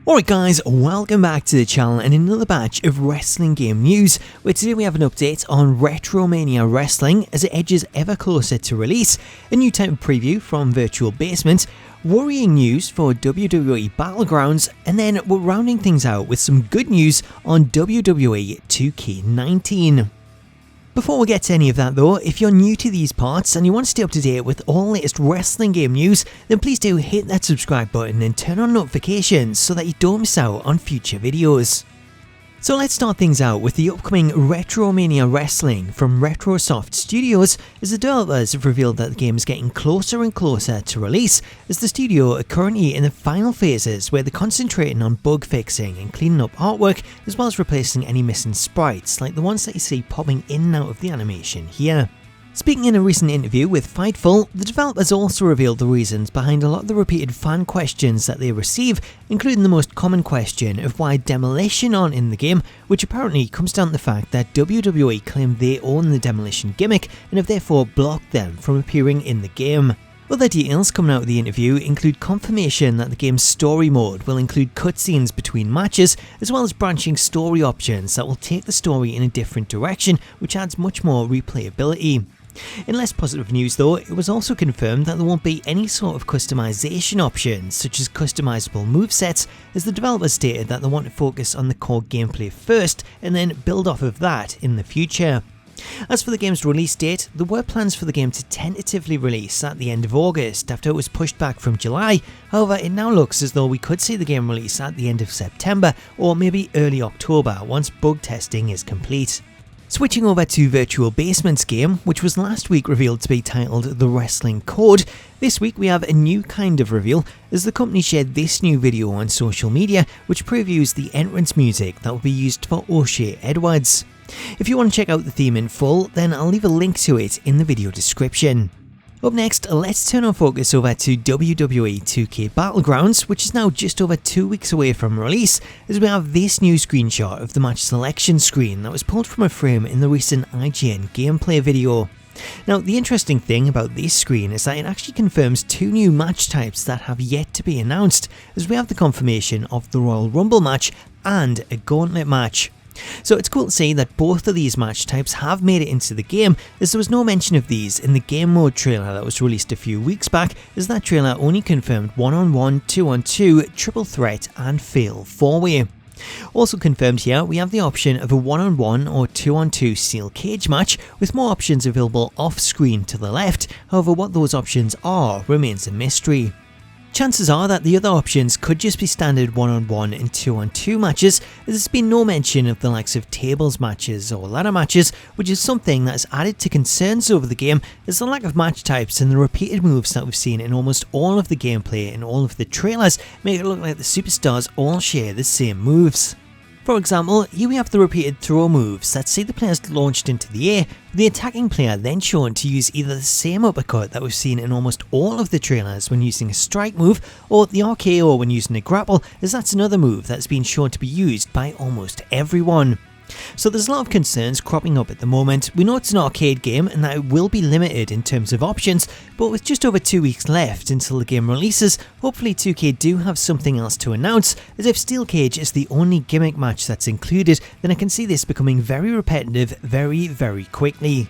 Alright guys, welcome back to the channel and another batch of wrestling game news, where today we have an update on Retromania Wrestling as it edges ever closer to release, a new type of preview from Virtual Basement, worrying news for WWE Battlegrounds, and then we're rounding things out with some good news on WWE 2K19. Before we get to any of that though, if you're new to these parts and you want to stay up to date with all the latest wrestling game news, then please do hit that subscribe button and turn on notifications so that you don't miss out on future videos. So let's start things out with the upcoming Retromania Wrestling from Retrosoft Studios, as the developers have revealed that the game is getting closer and closer to release, as the studio are currently in the final phases where they're concentrating on bug fixing and cleaning up artwork, as well as replacing any missing sprites like the ones that you see popping in and out of the animation here. Speaking in a recent interview with Fightful, the developers also revealed the reasons behind a lot of the repeated fan questions that they receive, including the most common question of why Demolition aren't in the game, which apparently comes down to the fact that WWE claim they own the Demolition gimmick and have therefore blocked them from appearing in the game. Other details coming out of the interview include confirmation that the game's story mode will include cutscenes between matches, as well as branching story options that will take the story in a different direction, which adds much more replayability. In less positive news though, it was also confirmed that there won't be any sort of customization options such as customizable movesets, as the developers stated that they want to focus on the core gameplay first and then build off of that in the future. As for the game's release date, there were plans for the game to tentatively release at the end of August after it was pushed back from July. However, it now looks as though we could see the game release at the end of September or maybe early October once bug testing is complete. Switching over to Virtual Basement's game, which was last week revealed to be titled The Wrestling Code, this week we have a new kind of reveal as the company shared this new video on social media which previews the entrance music that will be used for O'Shea Edwards. If you want to check out the theme in full, then I'll leave a link to it in the video description. Up next, let's turn our focus over to WWE 2K Battlegrounds, which is now just over 2 weeks away from release, as we have this new screenshot of the match selection screen that was pulled from a frame in the recent IGN gameplay video. Now, the interesting thing about this screen is that it actually confirms two new match types that have yet to be announced, as we have the confirmation of the Royal Rumble match and a Gauntlet match. So it's cool to see that both of these match types have made it into the game, as there was no mention of these in the game mode trailer that was released a few weeks back, as that trailer only confirmed 1-on-1, 2-on-2, triple threat and fatal 4-way. Also confirmed here, we have the option of a 1-on-1 or 2-on-2 steel cage match, with more options available off screen to the left. However, what those options are remains a mystery. Chances are that the other options could just be standard 1-on-1 and 2-on-2 matches, as there's been no mention of the likes of tables matches or ladder matches, which is something that has added to concerns over the game, as the lack of match types and the repeated moves that we've seen in almost all of the gameplay and all of the trailers make it look like the superstars all share the same moves. For example, here we have the repeated throw moves that see the players launched into the air, with the attacking player then shown to use either the same uppercut that we've seen in almost all of the trailers when using a strike move, or the RKO when using a grapple, as that's another move that's been shown to be used by almost everyone. So there's a lot of concerns cropping up at the moment. We know it's an arcade game and that it will be limited in terms of options, but with just over 2 weeks left until the game releases, hopefully 2K do have something else to announce, as if Steel Cage is the only gimmick match that's included, then I can see this becoming very repetitive very quickly.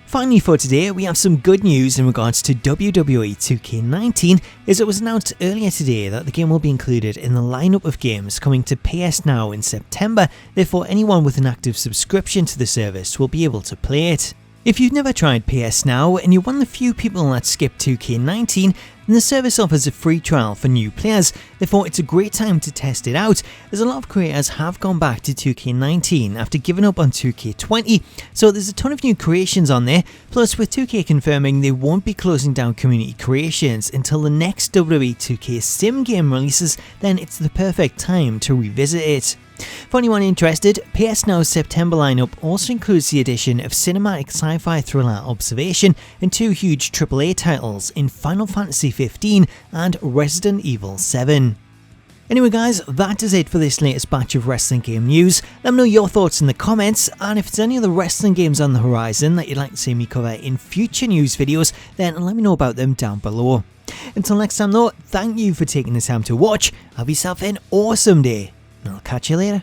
Finally for today, we have some good news in regards to WWE 2K19, as it was announced earlier today that the game will be included in the lineup of games coming to PS Now in September, therefore anyone with an active subscription to the service will be able to play it. If you've never tried PS Now and you're one of the few people that skip 2K19, then the service offers a free trial for new players, therefore it's a great time to test it out, as a lot of creators have gone back to 2K19 after giving up on 2K20, so there's a ton of new creations on there, plus with 2K confirming they won't be closing down community creations until the next WWE 2K Sim game releases, then it's the perfect time to revisit it. For anyone interested, PS Now's September lineup also includes the addition of cinematic sci-fi thriller Observation and two huge AAA titles in Final Fantasy 15 and Resident Evil 7. Anyway guys, that is it for this latest batch of wrestling game news. Let me know your thoughts in the comments, and if there's any other wrestling games on the horizon that you'd like to see me cover in future news videos, then let me know about them down below. Until next time though, thank you for taking the time to watch, have yourself an awesome day, and I'll catch you later.